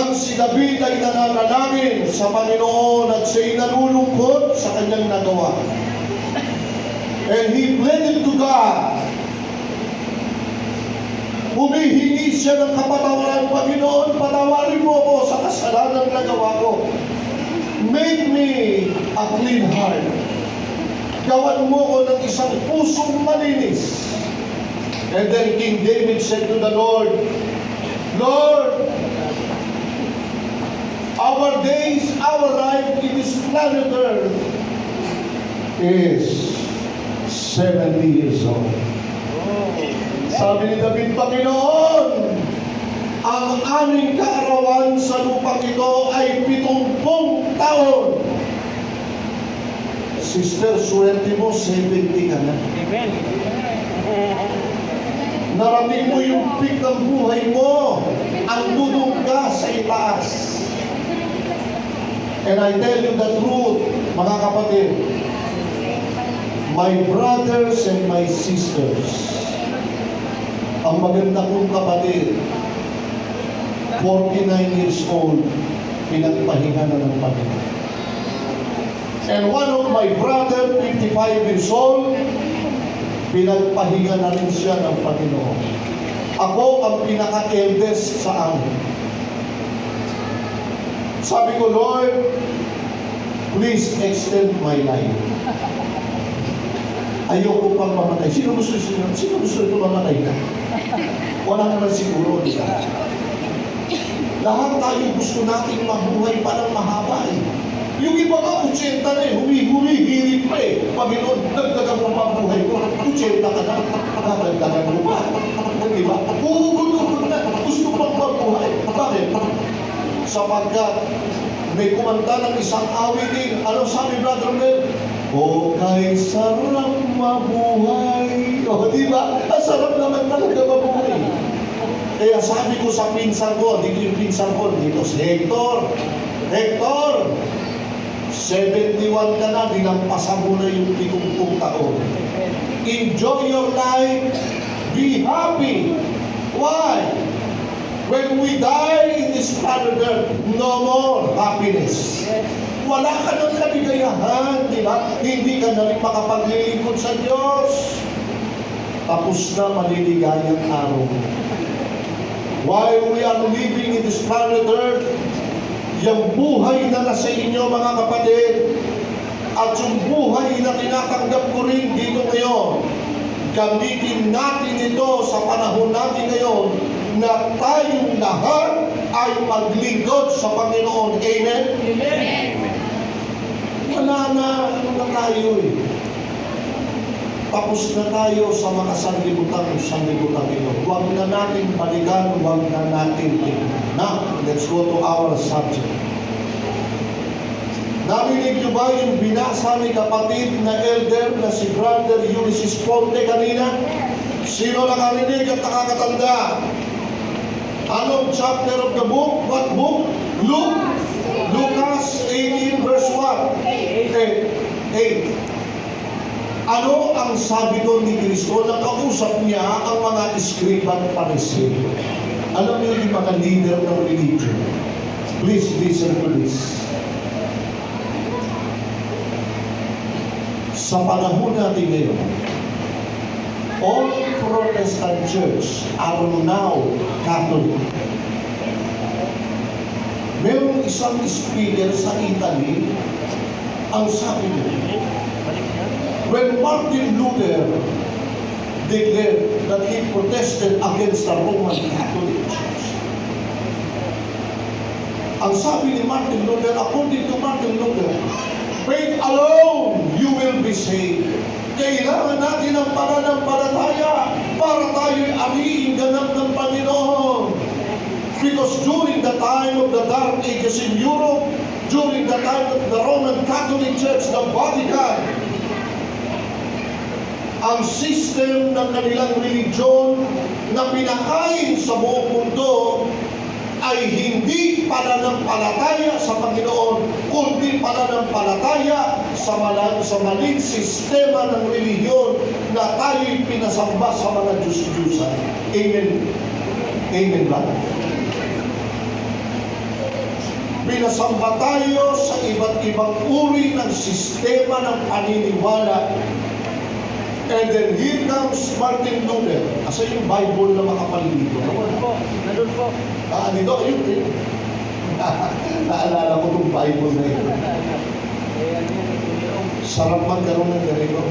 Nang si David ay nananalangin sa Panginoon at siya'y nalulungkot sa kanyang nagawa. And he pleaded to God. Humihingi siya ng kapatawaran, Panginoon, patawarin mo ako sa kasalanan na nagawa ko. Make me a clean heart. Gawan mo ko ng isang pusong malinis. And then King David said to the Lord, Lord, our days, our life in this planet Earth is 70 years old. Sabi ni David, Panginoon, ang aming kaarawan sa lupang ito ay 70 taon. Sister, swerte mo, 70 ka na. Amen. Narating mo yung peak ng buhay mo. Ang dudong ka sa itaas. And I tell you the truth, mga kapatid, my brothers and my sisters, ang maganda kong kapatid, 49 years old, pinagpahinga na ng Panginoon. And one of my brother, 55 years old, pinagpahinga na rin siya ng Panginoon. Ako ang pinaka-eldest sa amin. Sabi ko, Lord, please extend my life. Ayoko pang mamatay. Sino gusto ito mamatay ka? Wala naman siguro, di ba? Lahat tayo gusto nating mabuhay pa ng mahaba eh. Yung iba nga, 80 na eh, humi-hirit pa eh. Panginoon, dagdagan mo pa buhay ko. 80 ka na, dagdagan mo pa. Di ba? Huhugot na, gusto pang mabuhay. Bakit? Sapagkat may kumanta ng isang awitin. Ano sabi, Brother Mel? O kay sarap mabuhay. O, di ba? Ang sarap naman talaga mabuhay. Kaya sabi ko sa pinsan ko, dito yung pinsan ko, dito si Hector. Hector, 71 ka na, dinampasan mo na yung 70 taon. Enjoy your life. Be happy. Why? When we die in this planet Earth, no more happiness. Wala ka ng kaligayahan, di ba? Hindi ka na rin makapaglilingkod sa Diyos. Tapos na maliligayang araw. While we are living in this planet Earth, yung buhay na nasa inyo, mga kapatid, at yung buhay na tinatanggap ko rin dito ngayon, gamitin natin ito sa panahon natin ngayon na tayong lahat ay maglingkod sa Panginoon. Amen? Amen. Wala na, ano na tayo eh. Tapos na tayo sa mga sanlibutan ito. Huwag na natin balikan, huwag na natin tingnan. Now, let's go to our subject. Narinig niyo ba yung binasa ni kapatid na elder na si Brother Ulysses Ponte kanina? Sino nakarinig at nakakatanda? Anong chapter of the book? What book? Luke? Lucas 18 verse 1. 8. Ano ang sabi doon ni Kristo? Nakausap niya ang mga Eskriba at Pariseo. Alam niyo yung mga leader ng religion. Please listen to this. Sa panahon natin ngayon, all Protestant church are now Catholic. Merong isang speaker sa Italy, ang sabi niya, when Martin Luther declared that he protested against the Roman Catholic Church, ang sabi ni Martin Luther, according to Martin Luther, faith alone you will be saved. Kailangan natin ang pananampalataya para tayo'y ariing ganap ng Panginoon. Because during the time of the Dark Ages in Europe, during the time of the Roman Catholic Church, the Vatican, ang system ng kanilang religion na pinakain sa buong mundo ay hindi pananampalataya sa Panginoon, kundi pananampalataya sa maling sistema ng relihiyon na tayo'y pinasamba sa mga Diyos-Diyusan. Amen. Amen ba? Pinasamba tayo sa iba't ibang uri ng sistema ng paniniwala. And then here comes Martin Luther. Asa yung Bible na makapalito? Nandun po. Dito, ayun eh. Naalala ko itong Bible na ito. Sarap magkaroon ng ganito.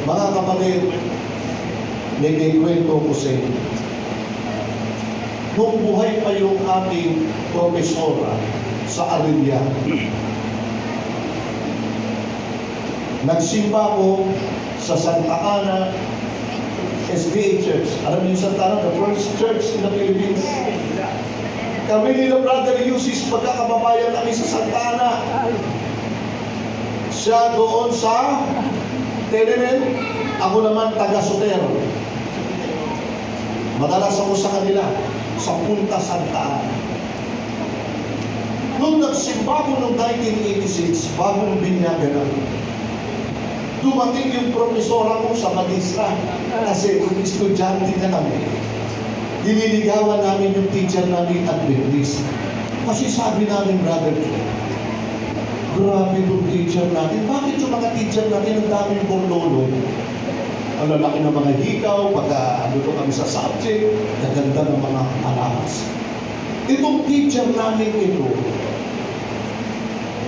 Mga kapatid, may kwento ko sa inyo. Nung buhay pa yung ating profesora sa Arabia, nagsimba ko sa Santa Ana SDA Church. Alam niyo yung Santa Ana, the first church in the Philippines. Kami nila Brother Yusis, pagkakababayan kami sa Santa Ana. Siya doon sa Tenement, ako naman taga Sotero. Madalas ako sa kanila, sa Punta Santa Ana. Nung nagsimba ko noong 1986, bagong binyagan ako, dumating yung profesora ko sa Magistra kasi kung estudyante na kami. Diniligawan namin yung teacher namin Adventist. Kasi sabi namin, Brother Joe, grabe yung teacher natin. Bakit yung mga teacher natin ang daming borlolo? Ang lalaki ng mga hikaw, pagka kami sa subject, gaganda ng mga alahas. Itong teacher namin ito,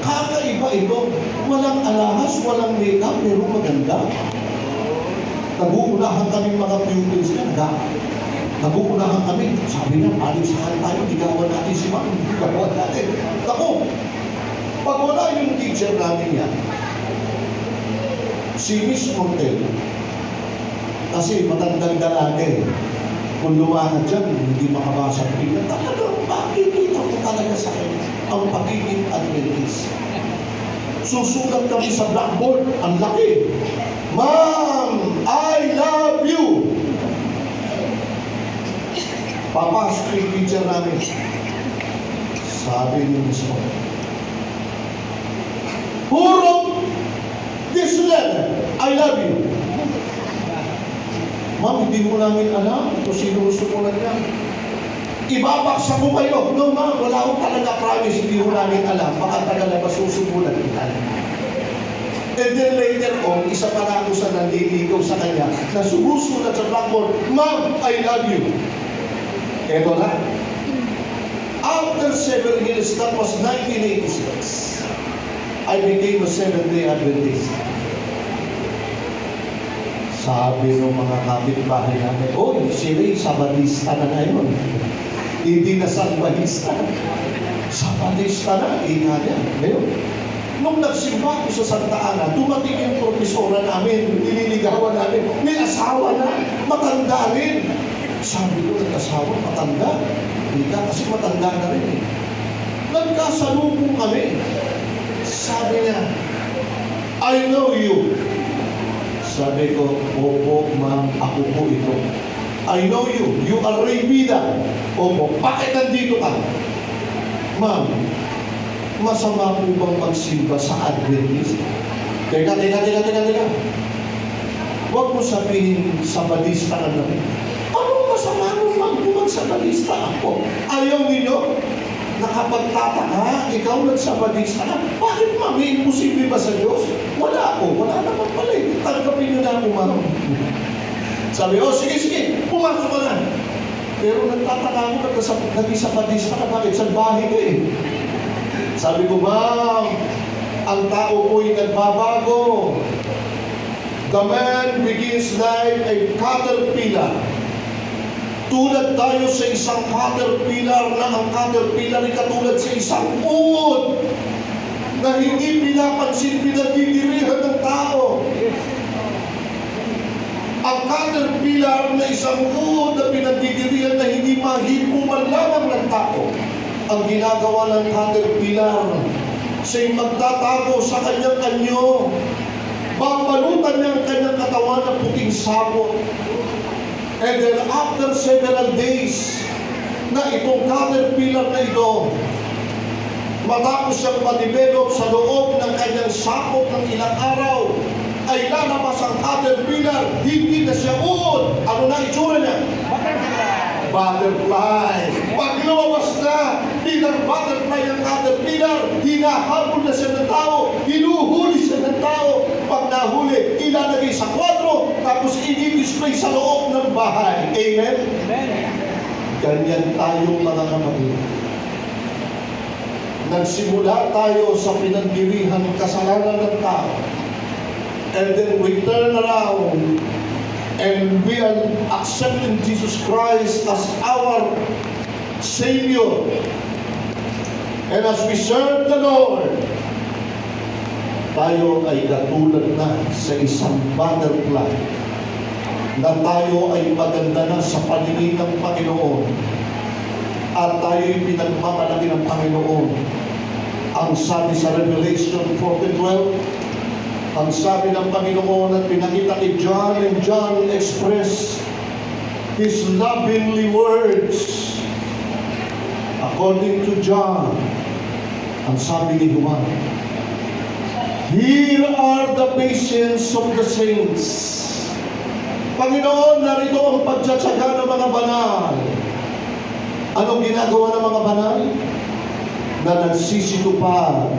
kakaiba ito. Walang alahas, walang makeup, pero maganda. Naguunahan kami mga pupils na naguunahan kami. Sabi niya, alisahan tayo, ligawan natin si Ma'am. Ligawan natin. Ako, pag wala yung teacher namin yan, si Miss Montel, kasi matandang dalaga kung lumakad dyan, hindi makabasa ng Biblia. Talagang makikita ko talaga sa kanya ang pagiging Adventist. Susulat kami sa blackboard, ang laki. Ma'am, I love you. Papasok yung teacher namin. Sabi niyo mismo, puro this letter, I love you. Ma'am, hindi mo namin alam kung sino gusto mo lang yan. Ibabaksa ko kayo. No, ma'am, wala akong talaga promise, hindi mo namin alam. Baka talaga masusubulan kita. And then later on, isa pa na ako sa naliligaw sa kanya na sumusulat sa blackboard, Ma'am, I love you. Eto na. After 7 years, that was 1986, I became a Seventh-day Adventist. Sabi ng mga kapitbahay namin, oy, si Ray, Sabadista na ngayon. Hindi na Sabadista. Sabadista na, ika niya. Ngayon, nung nagsimba ko sa Santa Ana, dumating yung profesora namin, nililigawan namin, may asawa na, matanda rin. Sabi ko, nag-asawa, matanda. Ika, kasi matanda na rin eh. Nagkasalubong kami. Sabi niya, I know you. Sabi ko, opo, ma'am, ako po ito. I know you. You are Ray Vida. Opo, bakit nandito ka? Ma'am, masama po bang magsimba sa Adventist? Teka. Huwag mo sabihin Sabadista ka namin. Anong masama mo mag-Sabadista ako? Ayaw ninyo? Nakapagtataka, ikaw nagsabadista ka. Bakit ma'am? Imposible ba sa Diyos? Wala ako. Wala naman pala eh. Tanggapin nyo na ako, ma'am. Sabi, sige, pumasok ka na. Pero nagtataka ako, nag-isabadista ka, bakit? Salbahe ka eh. Sabi ko, ma'am, ang tao po'y nagbabago. The man begins like a caterpillar. Tulad tayo sa isang caterpillar na ang caterpillar ay katulad sa isang uod na hindi pinapansin, pinagdidirihan ng tao. Ang caterpillar na isang uod na pinagdidirihan na hindi mahipo man lamang ng tao. Ang ginagawa ng caterpillar, siya'y magtatago sa kanyang anyo. Babalutan niya ang kanyang katawan ng puting sabot. And then after several days na itong caterpillar na ito, matapos siyang ma-develop sa loob ng kanyang sakop ng ilang araw, ay lalabas ang caterpillar, hindi na siya uod. Ano na itsura niya? butterfly. Pag lumabas na, bilang butterfly ang caterpillar, hinahabol na siya ng tao, hinuhuli siya ng tao. Pag nahuli, ilalagay sa kwadro, tapos i-display sa loob ng bahay. Amen? Ganyan tayo mga kapatid. Nagsimula tayo sa pinagdirihan ng kasalanan ng tao. And then we turn around and we are accepting Jesus Christ as our Savior. And as we serve the Lord, tayo ay katulad na sa isang butterfly na tayo ay maganda na sa paningin ng Panginoon at tayo ay pinagmamalaki ng Panginoon. Ang sabi sa Revelation 14:12, ang sabi ng Panginoon at pinakita ni John, and John expressed his lovingly words. According to John, ang sabi ni Juan, here are the patience of the saints. Panginoon, narito ang pagtsatsaga ng mga banal. Anong ginagawa ng mga banal? Na nagsisitupad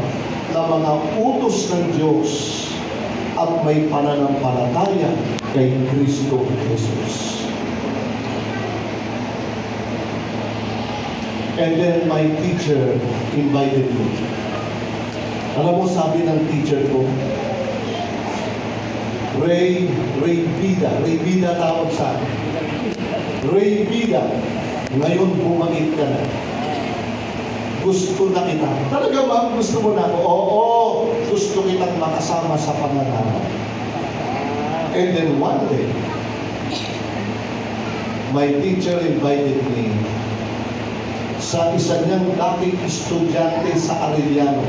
ng mga utos ng Diyos at may pananampalataya kay Kristo Jesus. And then my teacher invited me. Alam mo, sabi ng teacher ko, Ray Vida tawag sa akin. Ray Vida, ngayon bumangit ka na. Gusto na kita. Talaga ba? Gusto mo na ako? Oo, gusto kitang makasama sa pananaw. And then one day, my teacher invited me sa isa niyang dating estudyante sa Arellano.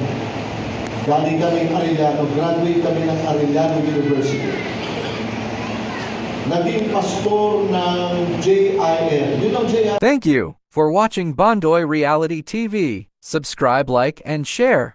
Galing kami Arellano, graduate kami ng Arellano University. Naging pastor ng JIL. You know JIL? Thank you for watching Bondoy Reality TV. Subscribe, like, and share.